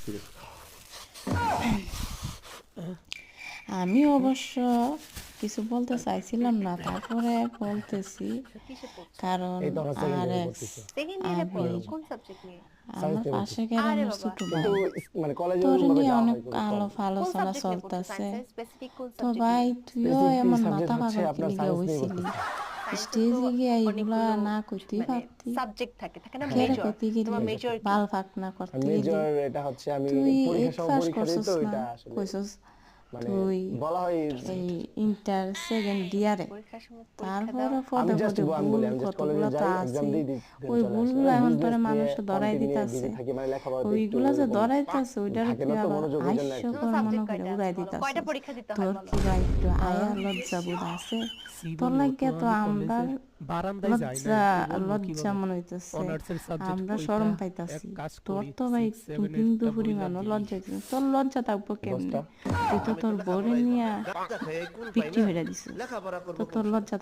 ঠিক আছে। আমি অবশ্য কিছু বলতে চাইছিলাম না, তারপরে বলতেছি। কিসে পড়ছো? কারণ এই তো আমরা সেকেন্ড ইয়ারে আরেস পড়তেছি। সেকেন্ড ইয়ারে পড়ো, আবির কোন সাবজেক্ট নিয়ে? সায়েন্স আমার নিয়ে পাশে পড়তেছি। আরে গ্রামের বাবা, ছোট কিন্তু ভাই, মানে কলেজে তোর ওরকমভাবে নিয়ে যাওয়া অনেক হয় খুবই কম। আলাপ কোন আলোচনা সাবজেক্ট নিয়ে পড়ছো? চলতেছে। সায়েন্সের স্পেসিফিক কোন তো সাবজেক্ট ভাই নিয়ে? তুইও স্পেসিফিক এমন সাবজেক্ট মাথা হচ্ছে পাগল কি আপনার লিগে সায়েন্স নিয়ে হইছিলি? পড়তেছি। সায়েন্সে তো স্টেজে গিয়ে এইগুলা অনেকগুলো না কইতি মানে ভাবতি, সাবজেক্ট থাকে, থাকে না কেরে মেজর? কইতি গেলি, তোমার মেজর কি? বাল ফাঁক না করতে গেলি। মেজর এটা হচ্ছে আমি তুই পরীক্ষা 8 সহ পাস পরীক্ষা দিই করছস তো না, এটা আসলে কইছস মানে তুই বলা হয়। এই ইন্টার সেকেন্ড ইয়ারে। পরীক্ষার সময় পরীক্ষা দাও। তারপরে আমি পদে জাস্ট পদে আমি ভুল বলি আমি জাস্ট কলেজে কতগুলো তো যাই এক্সাম আছেই। দিই দেন ওই চলে আসি। ভুলগুলো আমি এখন বিজনেস তোরে নিয়ে মানুষ ধরাই কন্টেন্ট নিয়ে বিজি দিতেছে, থাকি, মানে লেখাপড়াতে একটু ওইগুলা যে এরকম ধরাইতেছে ওইটারে থাকে তুই না তো আবার মনোযোগ, ওই জন্য আর আইসো কি। তোমার করে মনে সাবজেক্ট করে কয়টা আছে উড়াই বলো? কয়টা দিতেছস। পরীক্ষা দিতে হয় তোর বলো? কি ভাই একটু আয়া লজ্জা বোধ আছে? তোর জীবনেও তো লাগিয়া তো আমি আমরা কলেজের বারান্দায় যাই নাই, লজ্জা তো বলবো লজ্জা কিভাবে? মনে হইতেছে, অনার্সের সাবজেক্ট আমরা পরীক্ষা, শরম এক পাইতাছি। কাজ তোর করি তো ভাই 6-7 এর বিন্দু একটা বই পরিমাণও লাগিয়ে লজ্জা হইতেছে। তোর লজ্জা থাকবো কেমনে? দোস্তা তুই তো তোর বোরে নিয়া গাঁজা খেয়ে কুল পাই বিক্রি না, হইরা দিছিস, লেখাপড়া তো করবো তোর কোন সময়? লজ্জা